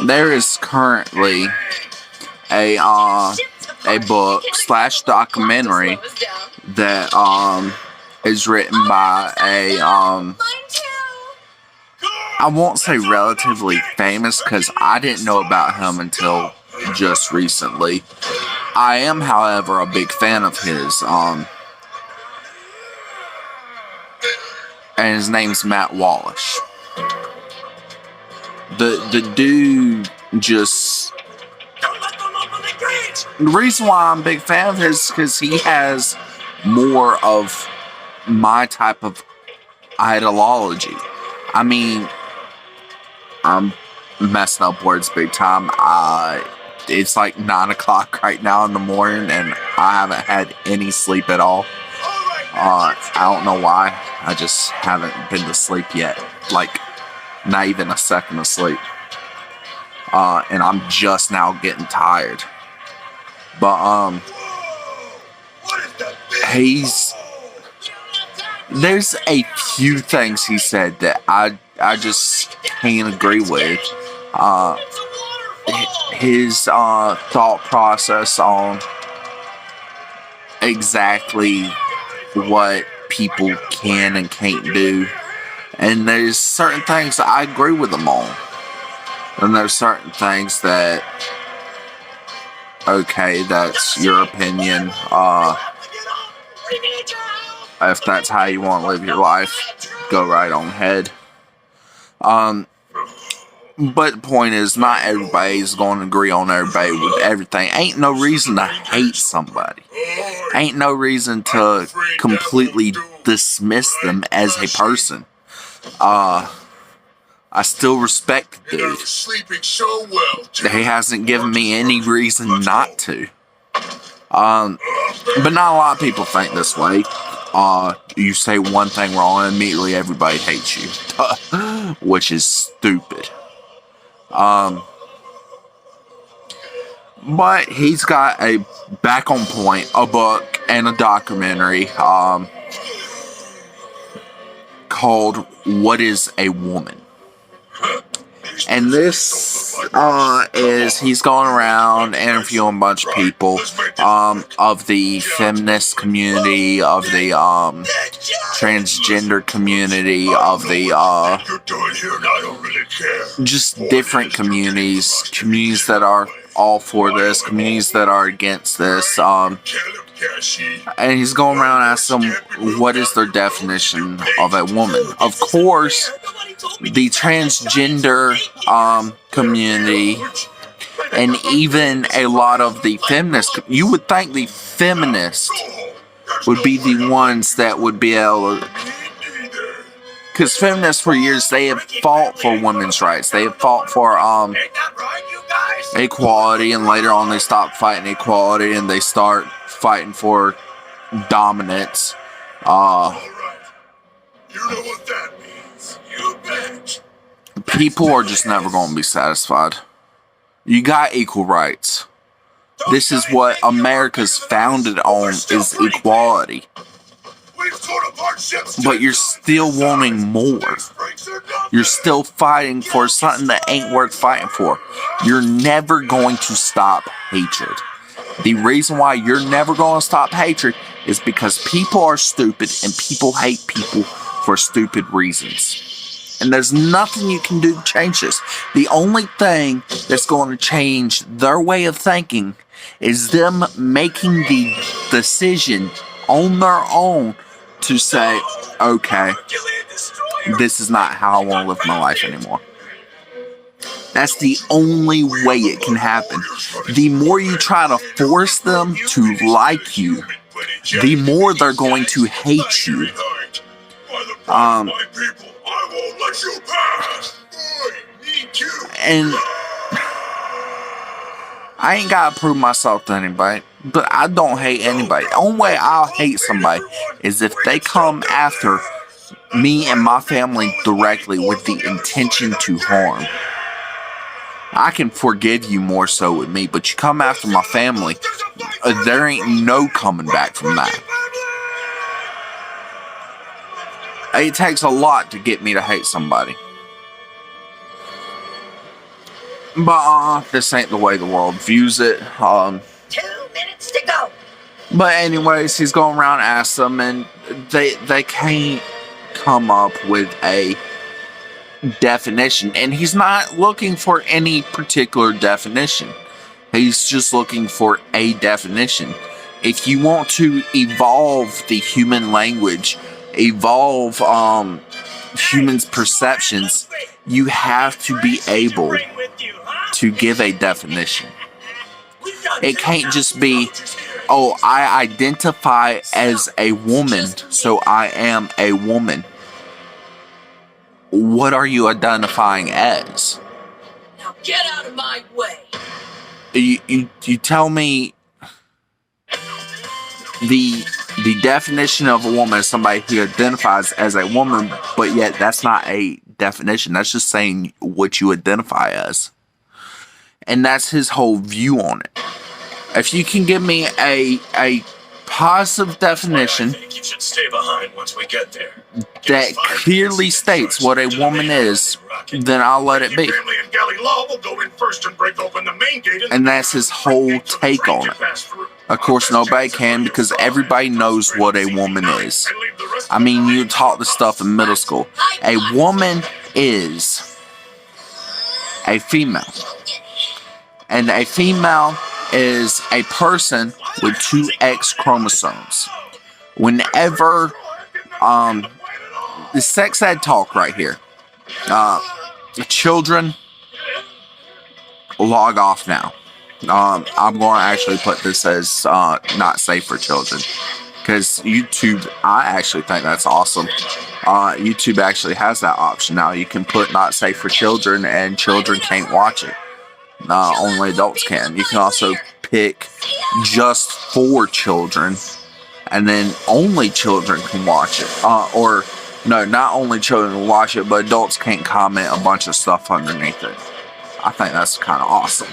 there is currently a book slash documentary that is written by a I won't say relatively famous, because I didn't know about him until just recently. I am, however, a big fan of his, and his name's Matt Walsh. The dude just... The reason why I'm a big fan of his is because he has more of my type of ideology. I mean, I'm messing up words big time. It's like 9 o'clock right now in the morning, and I haven't had any sleep at all. I don't know why. I just haven't been to sleep yet. Like, not even a second of sleep. And I'm just now getting tired. But, there's a few things he said that I just can't agree with. His thought process on exactly what people can and can't do. And there's certain things that I agree with him on. And there's certain things that, okay, that's your opinion. If that's how you want to live your life, go right on ahead. But the point is, not everybody's going to agree on everybody with everything. Ain't no reason to hate somebody. Ain't no reason to completely dismiss them as a person. I still respect the dude. He hasn't given me any reason not to. But not a lot of people think this way. You say one thing wrong and immediately everybody hates you. Which is stupid. But he's got a back on point, a book and a documentary called What is a Woman? And this is, he's going around interviewing a bunch of people of the feminist community, of the transgender community, of the just different communities that are all for this, communities that are against this. And he's going around asking them, what is their definition of a woman? Of course, the transgender community, and even a lot of the feminists, you would think the feminists would be the ones that would be able to, because feminists for years, they have fought for women's rights. They have fought for equality, and later on they stop fighting equality and they start fighting for dominance. You know what that means. You bet. People are just never going to be satisfied. You got equal rights. This is what America's founded on, is equality. But you're still wanting more. You're still fighting for something that ain't worth fighting for. You're never going to stop hatred. The reason why you're never going to stop hatred is because people are stupid and people hate people for stupid reasons. And there's nothing you can do to change this. The only thing that's going to change their way of thinking is them making the decision on their own to say, okay, this is not how I want to live my life anymore. That's the only way it can happen. The more you try to force them to like you, the more they're going to hate you. And I ain't gotta prove myself to anybody, but I don't hate anybody. The only way I'll hate somebody is if they come after me and my family directly with the intention to harm. I can forgive you more so with me, but you come after my family, there ain't no coming back from that. It takes a lot to get me to hate somebody. But this ain't the way the world views it. 2 minutes to go. But anyways, he's going around asking them, and they can't come up with a definition. And he's not looking for any particular definition. He's just looking for a definition. If you want to evolve the human language, evolve humans' perceptions, you have to be able to give a definition. It can't just be, oh, I identify as a woman, so I am a woman. What are you identifying as? Now get out of my way. You tell me the definition of a woman is somebody who identifies as a woman, but yet that's not a definition. That's just saying what you identify as. And that's his whole view on it. If you can give me a positive definition I think you should stay behind once we get there. that clearly states what a woman is, then I'll let it be. Family and Galley Law will go in first and break open the main gate, And that's his whole take on it. Of course, nobody can, because everybody knows what a woman is. I mean, you taught this stuff in middle school. A woman is a female. And a female is a person with 2 X chromosomes. Whenever, the sex ed talk right here. Children, log off now. I'm going to actually put this as not safe for children. Because YouTube, I actually think that's awesome. YouTube actually has that option now. You can put not safe for children and children can't watch it. Only adults can. You can also pick just for children, and then only children can watch it. Or, no, not only children can watch it, but adults can't comment a bunch of stuff underneath it. I think that's kind of awesome.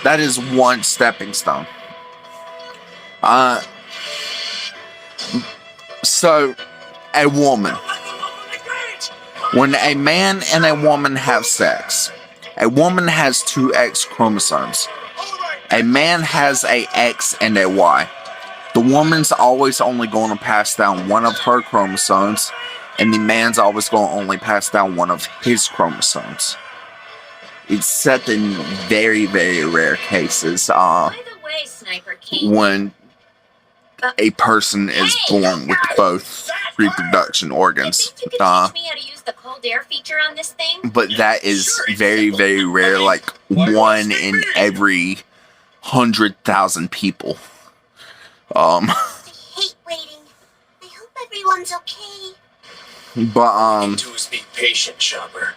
That is one stepping stone. So, a woman. When a man and a woman have sex, a woman has 2 X chromosomes. A man has a X and a Y. The woman's always only going to pass down one of her chromosomes, and the man's always going to only pass down one of his chromosomes. Except in very, very rare cases, By the way, Sniper King. when a person is born with both reproduction organs. You think you could teach me how to use the cold air feature on this thing? But that is very, very rare, like 1 in every 100,000 people. I hate waiting. I hope everyone's okay. But Do is be patient, Chopper.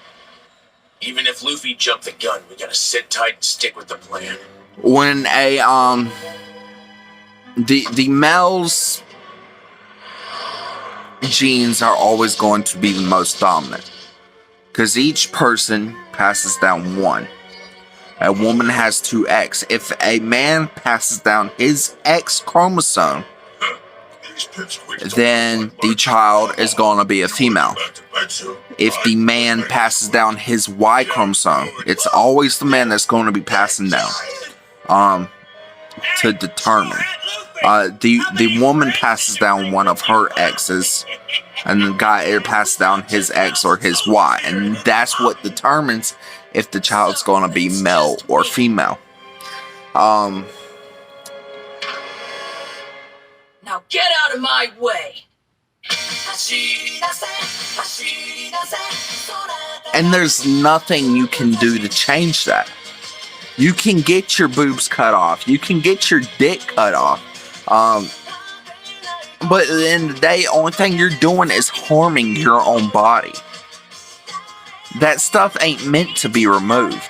Even if Luffy jumped the gun, we gotta sit tight and stick with the plan. when a the male's genes are always going to be the most dominant, because each person passes down 1. A woman has 2 X. If a man passes down his X chromosome, then the child is going to be a female. If the man passes down his Y chromosome, it's always the man that's going to be passing down. To determine. The woman passes down one of her X's, and the guy passes down his X or his Y, and that's what determines if the child's going to be male or female. Now get out of my way. And there's nothing you can do to change that. You can get your boobs cut off. You can get your dick cut off. But at the end of the day, only thing you're doing is harming your own body. That stuff ain't meant to be removed.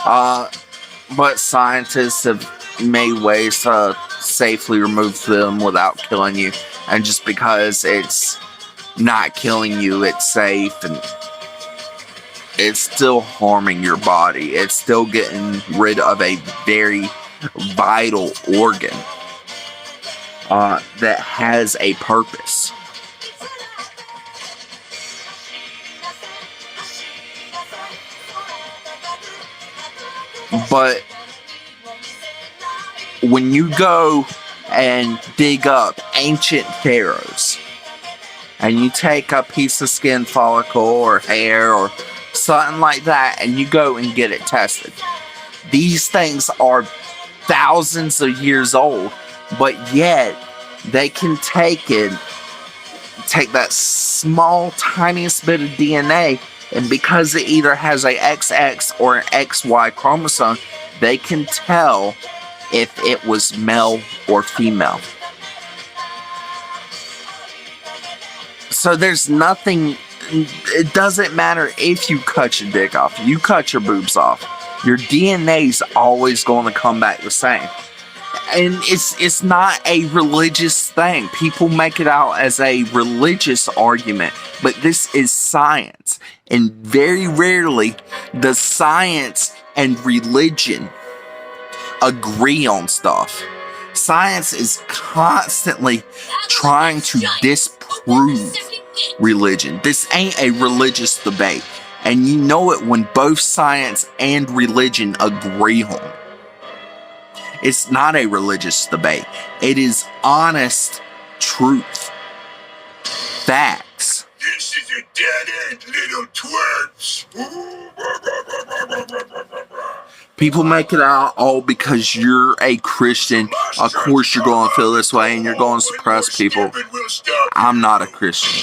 But scientists have made ways to safely remove them without killing you. And just because it's not killing you, it's safe, and it's still harming your body. It's still getting rid of a very vital organ that has a purpose. But when you go and dig up ancient pharaohs, and you take a piece of skin follicle or hair or something like that, and you go and get it tested, these things are thousands of years old, but yet they can take that small, tiniest bit of DNA, and because it either has a XX or an XY chromosome, they can tell if it was male or female. So there's nothing, it doesn't matter if you cut your dick off, you cut your boobs off, your DNA's always going to come back the same. And it's not a religious thing. People make it out as a religious argument, but this is science. And very rarely does science and religion agree on stuff. Science is constantly trying to disprove religion. This ain't a religious debate. And you know it when both science and religion agree on it. It's not a religious debate. It is honest truth. Facts. This is a dead end, little twerps. People make it out all because you're a Christian. Of course you're going to feel this way and you're going to suppress people. I'm not a Christian.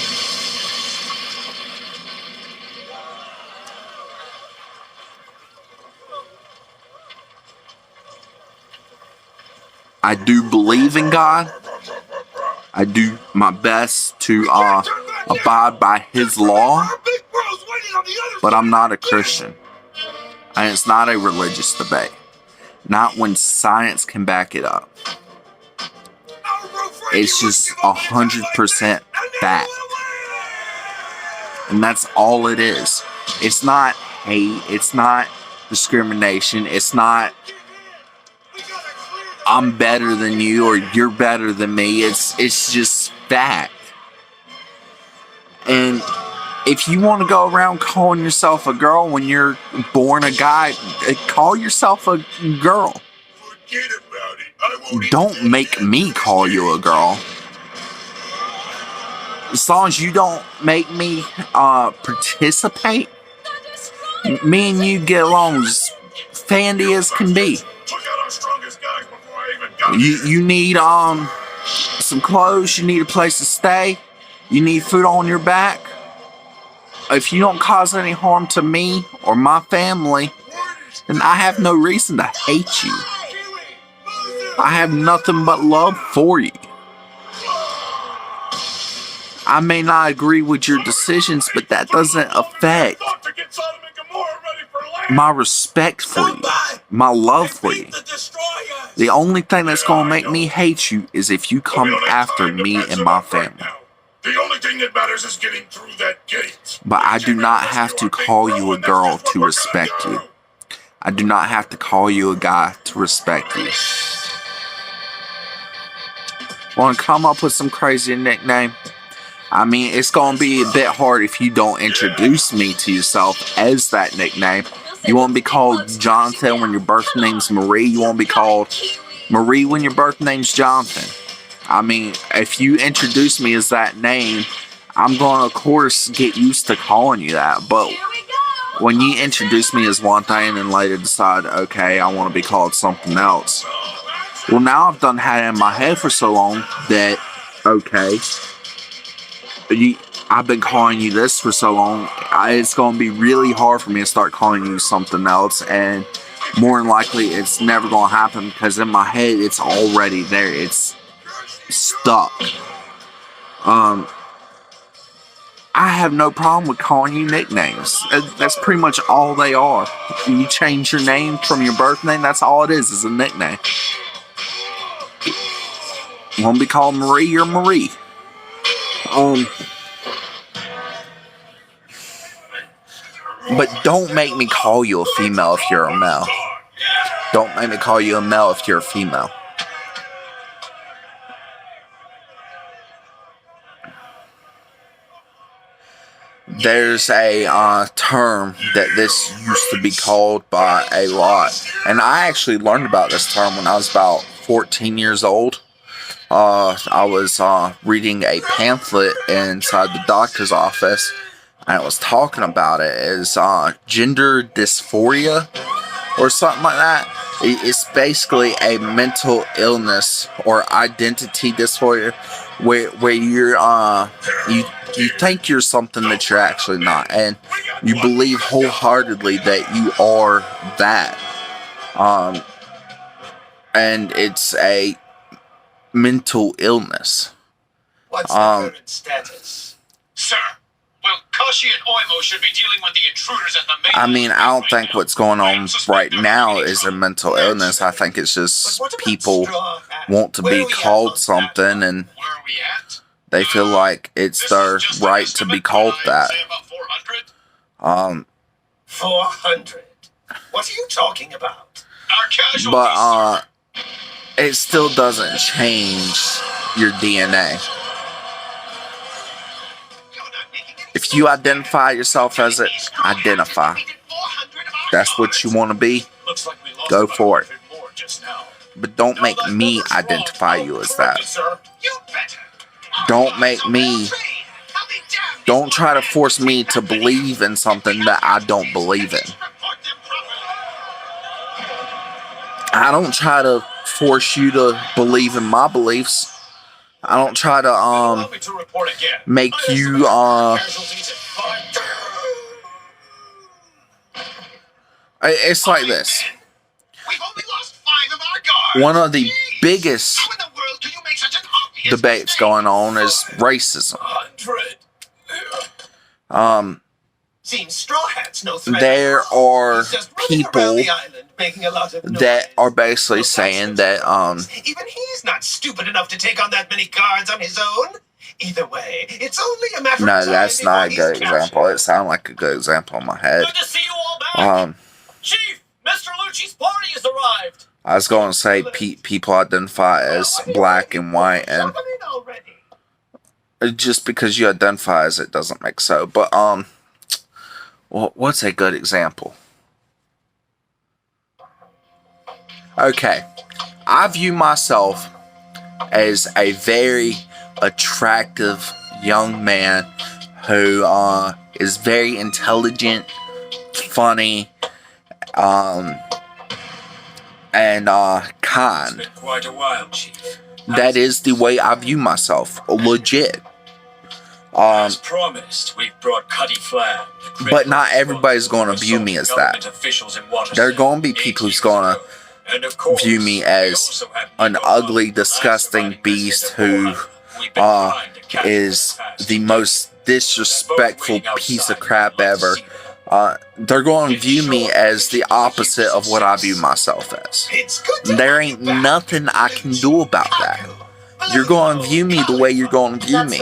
I do believe in God. I do my best to abide by His law. But I'm not a Christian. And it's not a religious debate. Not when science can back it up. It's just 100% fact. And that's all it is. It's not hate. It's not discrimination. It's not I'm better than you or you're better than me. It's just fact. And if you want to go around calling yourself a girl when you're born a guy, call yourself a girl. Forget about it. I won't Don't make me call you a girl. As long as you don't make me participate, me and you get along as fandy as can be. Took out our strongest guys before I even got You need some clothes, you need a place to stay, you need food on your back. If you don't cause any harm to me or my family, then I have no reason to hate you. I have nothing but love for you. I may not agree with your decisions, but that doesn't affect my respect for you, my love for you. The only thing that's going to make me hate you is if you come after me and my family. The only thing that matters is getting through that gate. But I do not have to call you a girl to respect you. I do not have to call you a guy to respect you. Want to come up with some crazy nickname? I mean, it's going to be a bit hard if you don't introduce me to yourself as that nickname. You won't be called Jonathan when your birth name's Marie. You won't be called Marie when your birth name's Jonathan. I mean, if you introduce me as that name, I'm going to, of course, get used to calling you that. But when you introduce me as one thing and later decide, okay, I want to be called something else. Well, now I've done had it in my head for so long that, okay, I've been calling you this for so long, it's going to be really hard for me to start calling you something else. And more than likely, it's never going to happen because in my head, it's already there. It's stuck. I have no problem with calling you nicknames. That's pretty much all they are. You change your name from your birth name, that's all it is a nickname. You want to be called Marie, you're Marie. But don't make me call you a female if you're a male. Don't make me call you a male if you're a female. there's a term that this used to be called by a lot. And I actually learned about this term when I was about 14 years old. I was reading a pamphlet inside the doctor's office, and it was talking about it as gender dysphoria or something like that. It's basically a mental illness or identity dysphoria where you're you think you're something that you're actually not, and you believe wholeheartedly that you are that. And it's a mental illness. What's the current status? Sir, well, Kashi and Oimo should be dealing with the intruders at the main... I mean, I don't think what's going on right now is a mental illness. I think it's just people want to be called something, and they feel like it's their right to be called that. 400? What are you talking about? But, it still doesn't change your DNA. If you identify yourself as it, identify. That's what you want to be, go for it. But don't make me identify you as that. Don't make me, don't try to force me to believe in something that I don't believe in. I don't try to force you to believe in my beliefs. I don't try to make you it's like this. One of the biggest debates going on is racism. There are people that are basically saying that even he's not stupid enough to take on that many guards on his own. Either way, it's only a matter of time. No, that's not a good example. It sounded like a good example in my head. Good to see you all back. Chief, Mr. Lucci's party has arrived. I was going to say people identify as black and white, and just because you identify as it doesn't make so. But well, what's a good example? Okay, I view myself as a very attractive young man who is very intelligent, funny, and kind. It's been quite a while, Chief. That is the way I view myself, legit. As promised, we've brought Cuddy Flan. But not everybody's going to view me as that. There are going to be people who's going to view me as an ugly, disgusting beast who is the most disrespectful piece of crap ever. They're going to view me as the opposite of what I view myself as. There ain't nothing I can do about that. You're going to view me the way you're going to view me.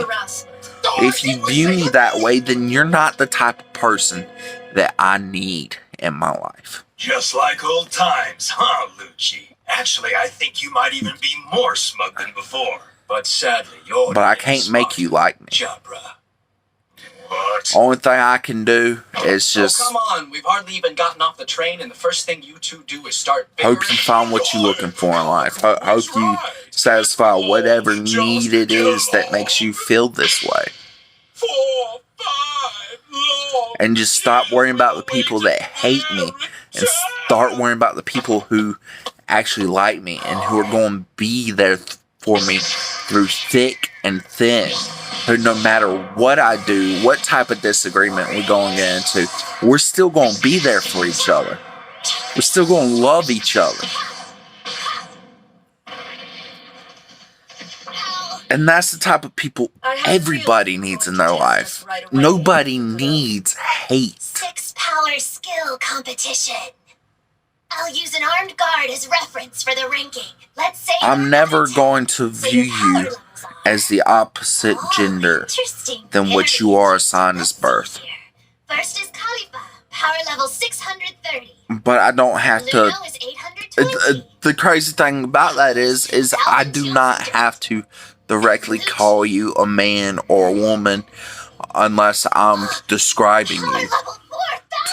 If you view me that way, then you're not the type of person that I need in my life. Just like old times, huh, Lucci? Actually, I think you might even be more smug than before. But sadly, you're... But I can't make you like me. Jabra. What? Only thing I can do is just... Oh, come on. We've hardly even gotten off the train, and the first thing you two do is start... Hope you find what you're looking for in life. Hope you satisfy whatever need it is that makes you feel this way. 4, 5, and just stop worrying about the people that hate me and start worrying about the people who actually like me and who are going to be there for me through thick and thin. Who, no matter what I do, what type of disagreement we're going to get into, we're still going to be there for each other. We're still going to love each other. And that's the type of people everybody needs in their life. Nobody needs hate. 6 power skill competition. I'll use an armed guard as reference for the ranking. Let's say I'm never going to view you as the opposite gender than what you are assigned as birth. First is Khalifa, power level 630. But I don't have to. Luno is 820. The crazy thing about that is I do not have to directly call you a man or a woman unless I'm describing Power you level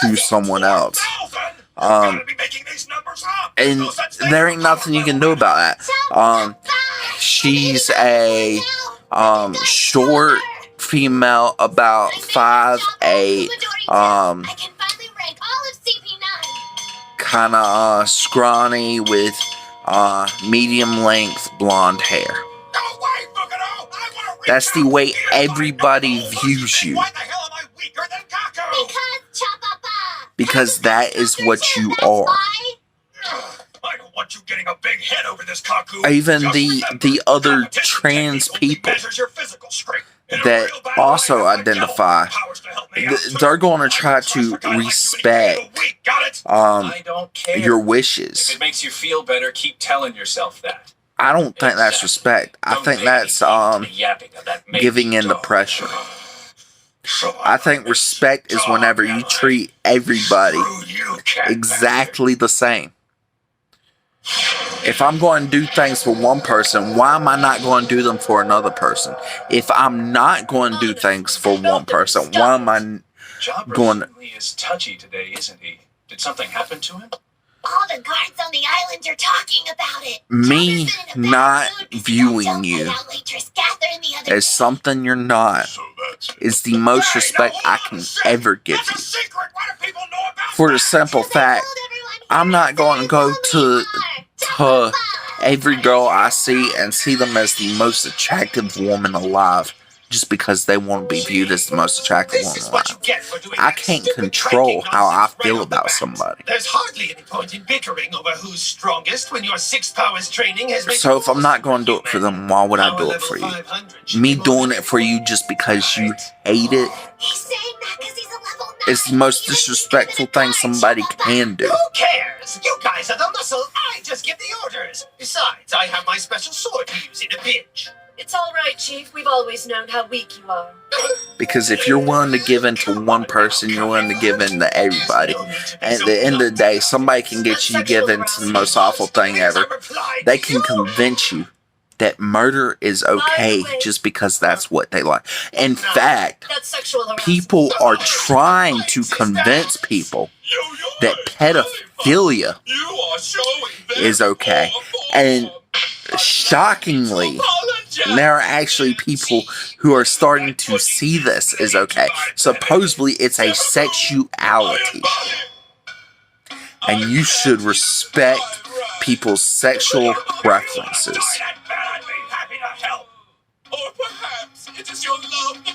to 4000. someone else. 4,000? You gotta be making these numbers up. There's And no such thing there as ain't a nothing you can do about that. She's a short female, about 5'8", I can finally rank all of CP9. kind of scrawny with medium length blonde hair. No way, Boogano! I wanna reach That's the out. way Here's my everybody number. views you. Why the hell am I weaker than Kaku? Because Chapapa. Because that is what you That's are. why. I don't want you getting a big head over this, Kaku. Even Just the remember, other competition trans technique only people measures your physical strength. In a that real battle, also I have my identify, devil powers to help me out, too. they're going to I try can trust to a guy like you and respect get a week, got it? I don't care. your If wishes. it makes you feel better, keep telling yourself that. I don't think that's respect. I Don't think make that's me keep the yapping of that major giving in to dog. pressure. So I think respect is whenever you treat everybody Screw you, cat exactly the same. If I'm going to do things for one person, why am I not going to do them for another person? If I'm not going to do things for one person, why am I Jabra going- certainly is touchy today, isn't he? Did something happen to him? All the guards on the island are talking about it. Me Chopper's been in a bad not mood because viewing that you Delta waitress Catherine the other as day. something you're not So that's it. is the most Hey, respect now, I hold on can a second. ever give That's a you. secret. Why do people know about For the that? simple Because I fact, told everyone here I'm not to going to say go who to we are. Chopper. every girl I see and see them as the most attractive woman alive just because they want to be viewed as the most attractive This woman is what you alive. get for doing I that can't stupid control cranking how I nonsense feel right off the about bat. somebody. There's hardly any point in bickering over who's strongest when your 6 powers training has made So you if I'm not going to do it for them, why would I do it for you? Me doing it for you just because you hate it He's saying that because he's a level 9. is the most He doesn't disrespectful give it a thing guard, somebody Chopper. can do. Who cares? You guys are the muscle. I just give the orders. Besides, I have my special sword to use in a pinch. It's all right, Chief. We've always known how weak you are. Because if you're willing to give in to one person, you're willing to give in to everybody. At the end of the day, somebody can get you to give in to the most awful thing ever. They can convince you that murder is okay just because that's what they like. In fact, That's sexual harassment. people are trying to convince people that pedophilia is okay. And shockingly, there are actually people who are starting to see this as okay. Supposedly, it's a sexuality. And you should respect people's sexual preferences.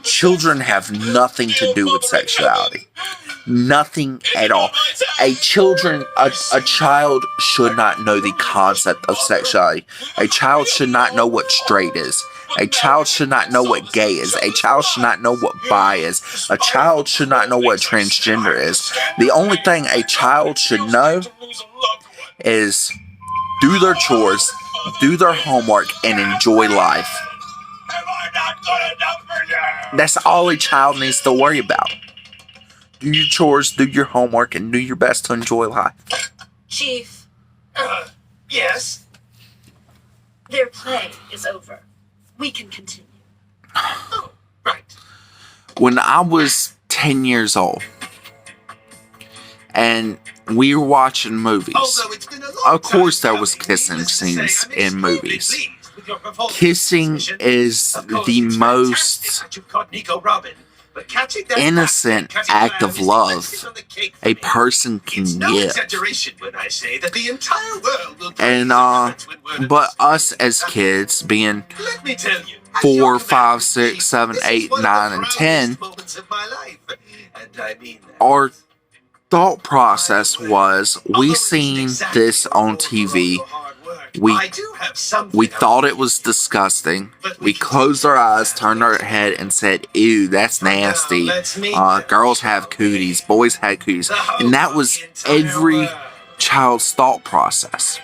Children have nothing to do with sexuality. Nothing at all. A child should not know the concept of sexuality. A child should not know what straight is. A child should not know what gay is. A child should not know what bi is. A child should not know what transgender is. The only thing a child should know is do their chores, do their homework, and enjoy life. That's all a child needs to worry about. Do your chores, do your homework, and do your best to enjoy life. Chief, Yes? their play is over. We can continue. Oh, right. When I was 10 years old, and we were watching movies, Although it's been a long of course time there was coming, kissing needless to say, scenes I'm in extremely movies. pleased with your performance, Kissing Vision. is Of course, the it's most fantastic that you caught Nico Robin, but catching that innocent bat and cutting act lamb of is the love icing on the cake for a me. person can It's no give. exaggeration when I say that the entire world will And but us as kids, being let me tell you, 4, 5, 6, 7, 8, 9, and 10, our thought process was we seen this on TV. We thought it was disgusting. We closed our eyes, turned our head, and said, ew, that's nasty. Girls have cooties, boys had cooties. And that was every child's thought process.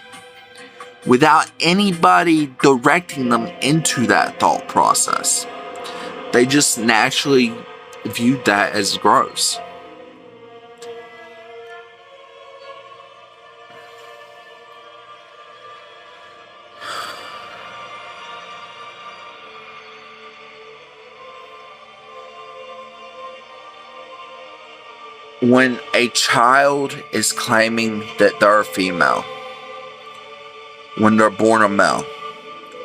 Without anybody directing them into that thought process. They just naturally viewed that as gross. when a child is claiming that they're a female, when they're born a male,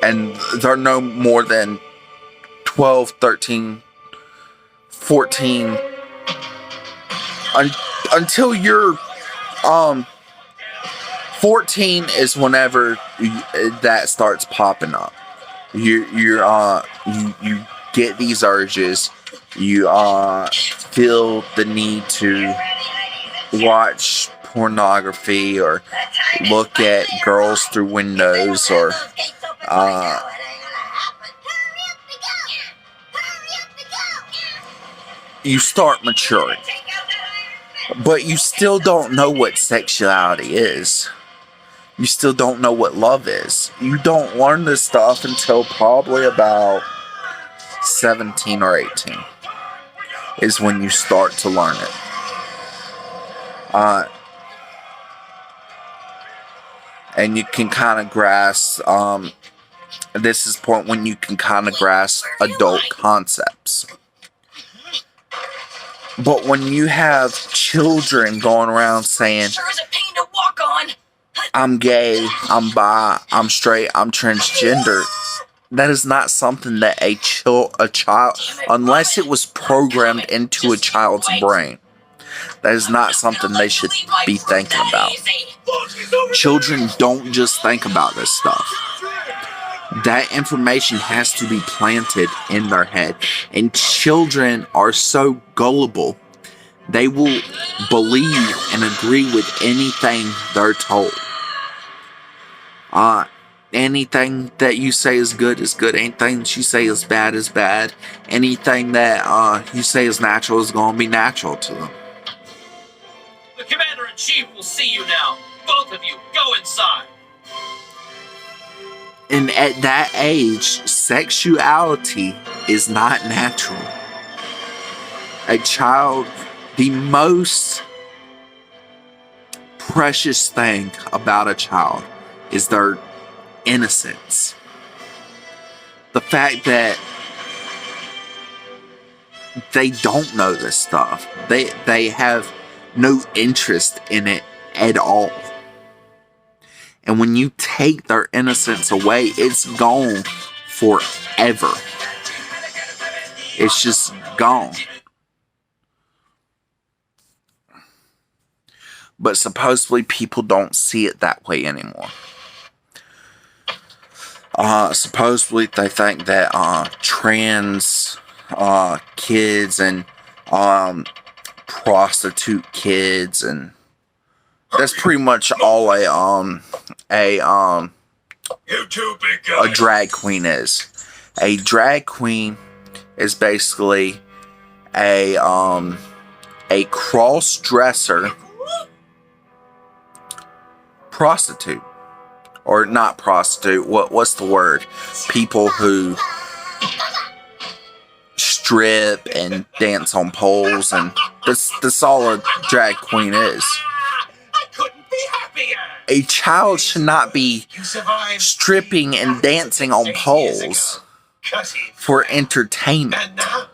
and they're no more than 12, 13, 14, until you're 14 is whenever that starts popping up. You get these urges. You feel the need to watch pornography or look at girls through windows, or you start maturing. But you still don't know what sexuality is. You still don't know what love is. You don't learn this stuff until probably about 17 or 18 is when you start to learn it. And you can kind of grasp, this is the point when you can kind of grasp adult concepts. But when you have children going around saying, Sure is a pain to walk on. I'm gay, I'm bi, I'm straight, I'm transgender, that is not something that a child, unless it was programmed into a child's brain, that is not something they should be thinking about. Children don't just think about this stuff. That information has to be planted in their head. And children are so gullible, they will believe and agree with anything they're told. Anything that you say is good is good. Anything that you say is bad is bad. Anything that you say is natural is going to be natural to them. The Commander-in-Chief will see you now. Both of you, go inside. And at that age, sexuality is not natural. A child, the most precious thing about a child is their innocence. The fact that they don't know this stuff. They have no interest in it at all. And when you take their innocence away, it's gone forever. It's just gone. But supposedly people don't see it that way anymore. Supposedly they think that trans kids and prostitute kids, and that's pretty much all a drag queen is. A drag queen is basically a cross-dresser prostitute. Or not prostitute, what's the word? People who strip and dance on poles, and that's all a drag queen is. I couldn't be happier. A child should not be stripping and dancing on poles for entertainment. And now,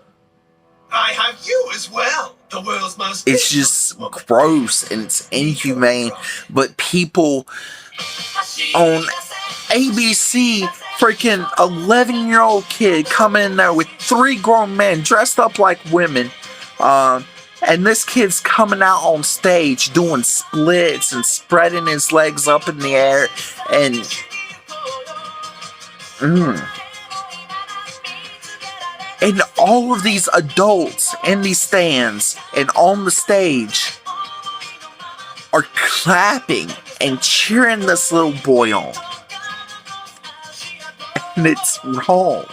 I have you as well. The world's most... It's just gross and it's inhumane. But people on ABC, freaking 11-year-old kid coming in there with 3 grown men dressed up like women, and this kid's coming out on stage doing splits and spreading his legs up in the air, and and all of these adults in these stands and on the stage are clapping and cheering this little boy on. And it's wrong.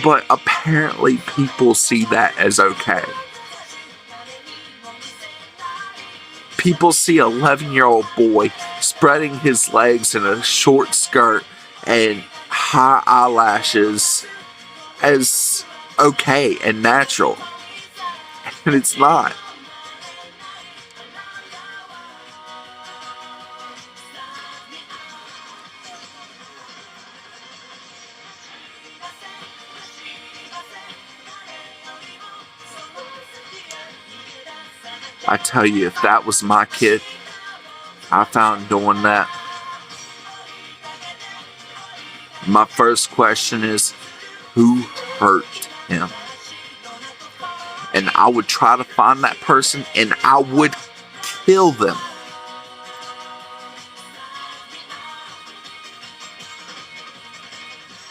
But apparently people see that as okay. People see an 11-year-old boy spreading his legs in a short skirt and high eyelashes as okay and natural. And it's not. I tell you, if that was my kid, I found doing that. My first question is, who hurt him? And I would try to find that person and I would kill them.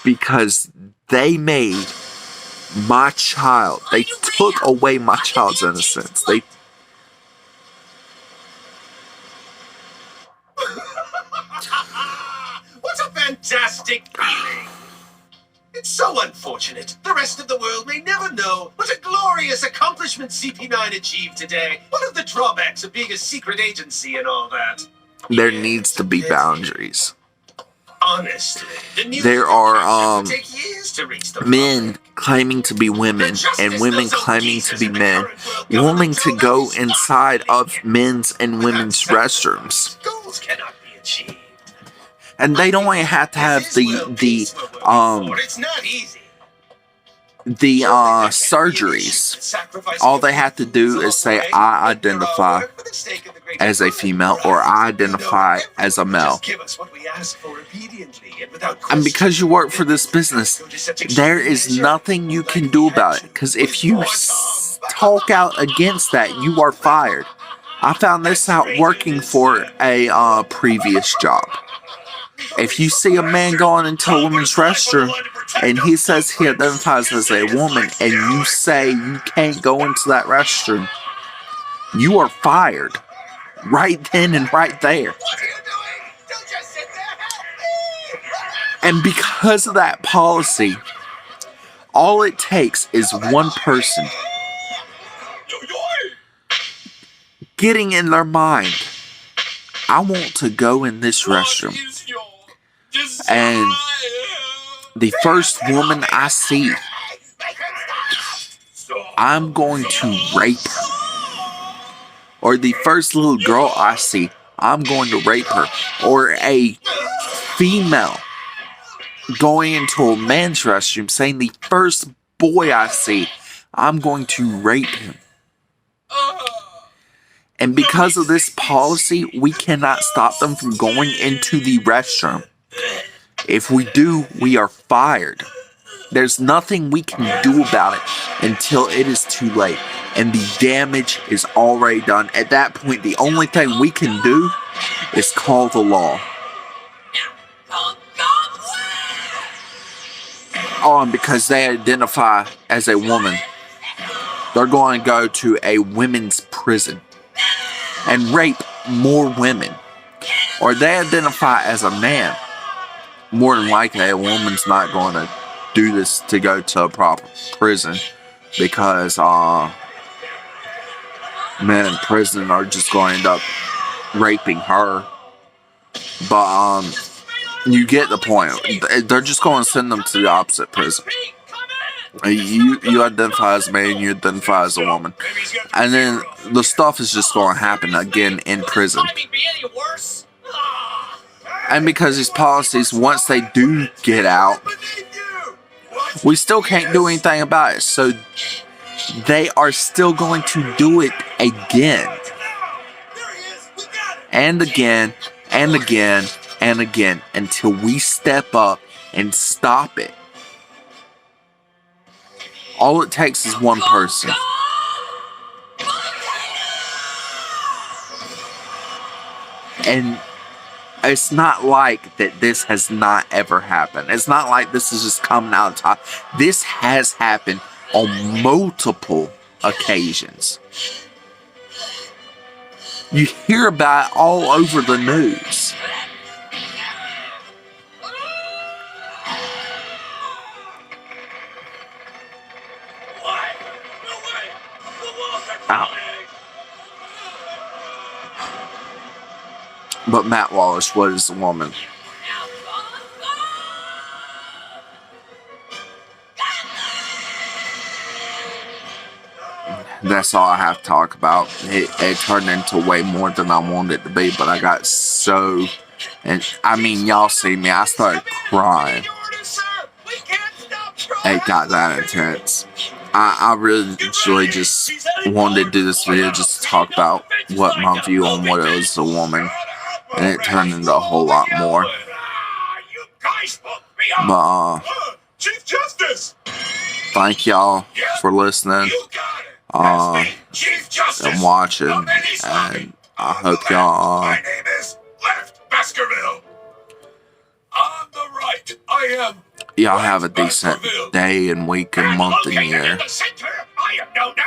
Because they made my child, they took away my child's innocence. They What a fantastic feeling! It's so unfortunate. The rest of the world may never know what a glorious accomplishment CP9 achieved today. What are the drawbacks of being a secret agency and all that? there needs to be boundaries. Honestly, the news There are take years to reach the men public. claiming to be women and women claiming to be men, wanting to go inside of men's and women's restrooms. Goals cannot be achieved. And they don't even have to have It's not easy. the surgeries. All they have to do is say, I identify as a female or I identify as a male. And because you work for this business, there is nothing you can do about it. Because if you talk out against that, you are fired. I found this out working for a previous job. If you see a man going into a woman's restroom and he says he identifies as a woman and you say you can't go into that restroom, you are fired. Right then and right there. What are you doing? Don't just sit there. Help me! And because of that policy, all it takes is one person getting in their mind, I want to go in this restroom. And the first woman I see, I'm going to rape her. Or the first little girl I see, I'm going to rape her. Or a female going into a man's restroom saying the first boy I see, I'm going to rape him. And because of this policy, we cannot stop them from going into the restroom. If we do, we are fired. There's nothing we can do about it until it is too late. And the damage is already done. At that point, the only thing we can do is call the law. Oh, and because they identify as a woman, they're going to go to a women's prison and rape more women. Or they identify as a man. More than likely, a woman's not going to do this to go to a proper prison because men in prison are just going to end up raping her. But you get the point. They're just going to send them to the opposite prison. You identify as a man, you identify as a woman. And then the stuff is just going to happen again in prison. And because these policies, once they do get out, we still can't do anything about it. So they are still going to do it again. And again, and again, and again, until we step up and stop it. All it takes is one person. And it's not like that this has not ever happened. It's not like this is just coming out of time. This has happened on multiple occasions. You hear about it all over the news. Ow. But Matt Wallace was a woman. That's all I have to talk about. It turned into way more than I wanted it to be, but I got so... And I mean, y'all see me, I started crying. It got that intense. I really just wanted to do this video just to talk about what my view on what it was a woman, and it turned into a whole lot more. But Chief Justice, thank y'all for listening Chief Justice and watching, and I hope y'all My name is Left Baskerville. On the right, I am. y'all have a decent day and week and month and year. In the center, I am known